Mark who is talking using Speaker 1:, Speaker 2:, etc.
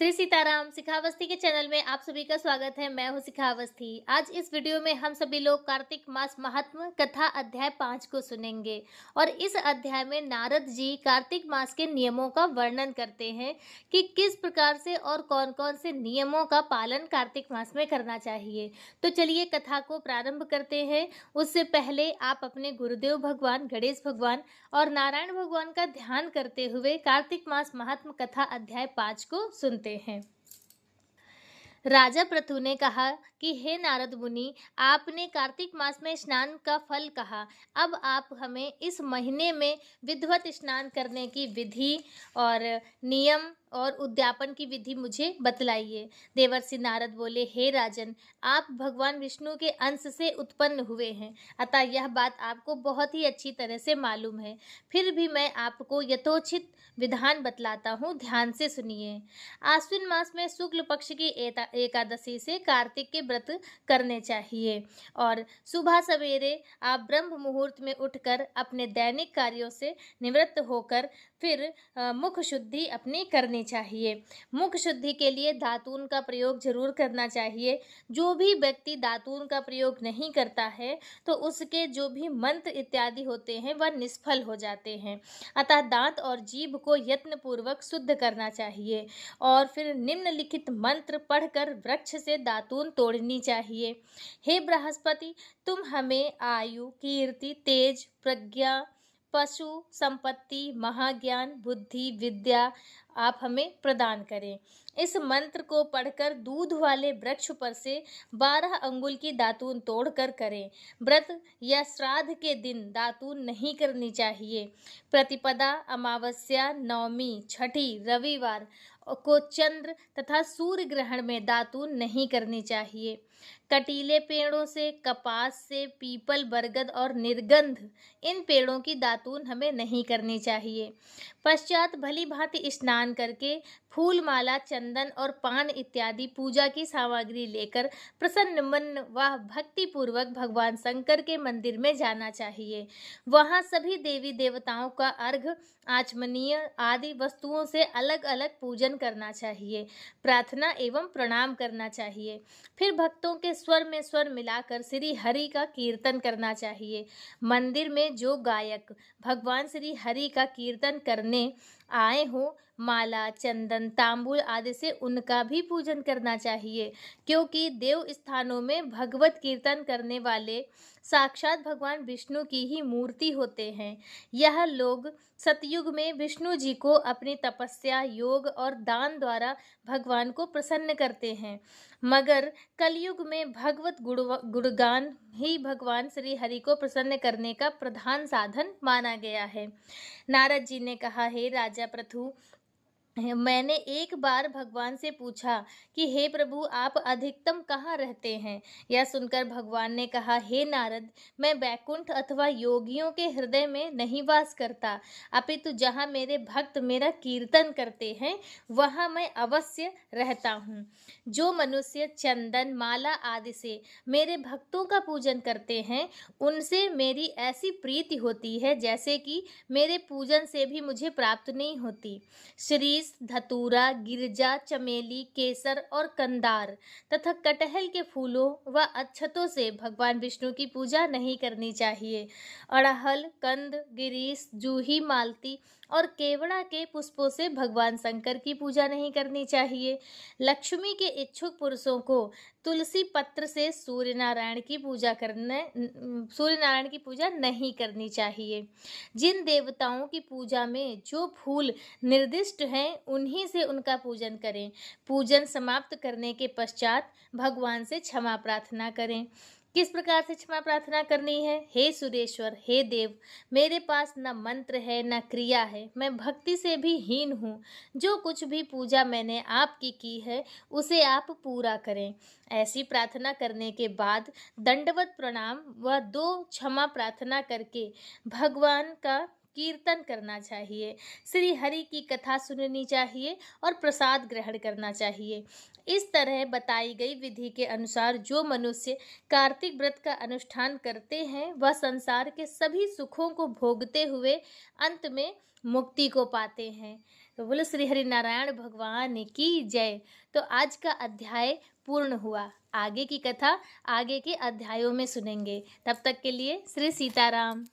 Speaker 1: श्री सीताराम शिखावस्थी के चैनल में आप सभी का स्वागत है। मैं हूं शिखावस्थी। आज इस वीडियो में हम सभी लोग कार्तिक मास महात्म कथा अध्याय 5 को सुनेंगे और इस अध्याय में नारद जी कार्तिक मास के नियमों का वर्णन करते हैं कि किस प्रकार से और कौन-कौन से नियमों का पालन कार्तिक मास में करना चाहिए। तो चलिए कथा को प्रारंभ करते हैं। उससे पहले आप अपने गुरुदेव भगवान गणेश भगवान और नारायण भगवान का ध्यान करते हुए कार्तिक मास महात्म कथा अध्याय 5 को सुनते हैं। राजा पृथु ने कहा कि हे नारद मुनि, आपने कार्तिक मास में स्नान का फल कहा। अब आप हमें इस महीने में विधिवत स्नान करने की विधि और नियम और उद्यापन की विधि मुझे बतलाइए। देवर्षि नारद बोले, हे राजन, आप भगवान विष्णु के अंश से उत्पन्न हुए हैं, अतः यह बात आपको बहुत ही अच्छी तरह से मालूम है। फिर भी मैं आपको यथोचित विधान बतलाता हूँ, ध्यान से सुनिए। आश्विन मास में शुक्ल पक्ष की एकादशी से कार्तिक के व्रत करने चाहिए और सुबह सवेरे आप ब्रह्म मुहूर्त में उठकर अपने दैनिक कार्यों से निवृत्त होकर फिर मुख शुद्धि अपनी करनी चाहिए। मुख शुद्धि के लिए दातून का प्रयोग जरूर करना चाहिए। जो भी व्यक्ति दातून का प्रयोग नहीं करता है तो उसके जो भी मंत्र इत्यादि होते हैं वह निष्फल हो जाते हैं। अतः दांत और जीभ को यत्न पूर्वक शुद्ध करना चाहिए और फिर निम्नलिखित मंत्र पढ़कर वृक्ष से दातून तोड़नी चाहिए। हे बृहस्पति, तुम हमें आयु, कीर्ति, तेज, प्रज्ञा, पशु संपत्ति, महाज्ञान, बुद्धि, विद्या आप हमें प्रदान करें। इस मंत्र को पढ़कर दूध वाले वृक्ष पर से 12 अंगुल की दातून तोड़कर करें। व्रत या श्राद्ध के दिन दातून नहीं करनी चाहिए। प्रतिपदा, अमावस्या, नवमी, छठी, रविवार को चंद्र तथा सूर्य ग्रहण में दातून नहीं करनी चाहिए। कटीले पेड़ों से, कपास से, पीपल, बरगद और निर्गंध इन पेड़ों की दातून हमें नहीं करनी चाहिए। पश्चात भली भांति स्नान करके फूल माला, चंदन और पान इत्यादि पूजा की सामग्री लेकर प्रसन्न मन व भक्ति पूर्वक भगवान शंकर के मंदिर में जाना चाहिए। वहां सभी देवी देवताओं का अर्घ्य, आचमनीय आदि वस्तुओं से अलग अलग पूजन करना चाहिए, प्रार्थना एवं प्रणाम करना चाहिए। फिर भक्तों के स्वर में स्वर मिलाकर श्री हरि का कीर्तन करना चाहिए। मंदिर में जो गायक भगवान श्री हरि का कीर्तन करने आए हो, माला, चंदन, तांबूल आदि से उनका भी पूजन करना चाहिए, क्योंकि देव स्थानों में भगवत कीर्तन करने वाले साक्षात भगवान विष्णु की ही मूर्ति होते हैं। यह लोग सतयुग में विष्णु जी को अपनी तपस्या, योग और दान द्वारा भगवान को प्रसन्न करते हैं, मगर कलयुग में भगवत गुणगान ही भगवान श्री हरि को प्रसन्न करने का प्रधान साधन माना गया है। नारद जी ने कहा, हे राजा पृथु, मैंने एक बार भगवान से पूछा कि हे प्रभु, आप अधिकतम कहाँ रहते हैं। यह सुनकर भगवान ने कहा, हे नारद, मैं बैकुंठ अथवा योगियों के हृदय में नहीं वास करता, अपितु जहाँ मेरे भक्त मेरा कीर्तन करते हैं वहाँ मैं अवश्य रहता हूँ। जो मनुष्य चंदन, माला आदि से मेरे भक्तों का पूजन करते हैं उनसे मेरी ऐसी प्रीति होती है जैसे कि मेरे पूजन से भी मुझे प्राप्त नहीं होती। शीश, धतूरा, गिरजा, चमेली, केसर और कंदार तथा कटहल के फूलों व अक्षतों से भगवान विष्णु की पूजा नहीं करनी चाहिए। अड़हल, कंद, गिरीश, जूही, मालती और केवड़ा के पुष्पों से भगवान शंकर की पूजा नहीं करनी चाहिए। लक्ष्मी के इच्छुक पुरुषों को तुलसी पत्र से सूर्य नारायण की पूजा नहीं करनी चाहिए। जिन देवताओं की पूजा में जो फूल निर्दिष्ट हैं उन्हीं से उनका पूजन करें। पूजन समाप्त करने के पश्चात भगवान से क्षमा प्रार्थना करें। किस प्रकार से क्षमा प्रार्थना करनी है? हे सुरेश्वर, हे देव, मेरे पास न मंत्र है न क्रिया है, मैं भक्ति से भी हीन हूँ। जो कुछ भी पूजा मैंने आपकी की है उसे आप पूरा करें। ऐसी प्रार्थना करने के बाद दंडवत प्रणाम व 2 क्षमा प्रार्थना करके भगवान का कीर्तन करना चाहिए, श्री हरि की कथा सुननी चाहिए और प्रसाद ग्रहण करना चाहिए। इस तरह बताई गई विधि के अनुसार जो मनुष्य कार्तिक व्रत का अनुष्ठान करते हैं वह संसार के सभी सुखों को भोगते हुए अंत में मुक्ति को पाते हैं। तो बोलो श्री हरि नारायण भगवान की जय। तो आज का अध्याय पूर्ण हुआ। आगे की कथा आगे के अध्यायों में सुनेंगे। तब तक के लिए श्री सीताराम।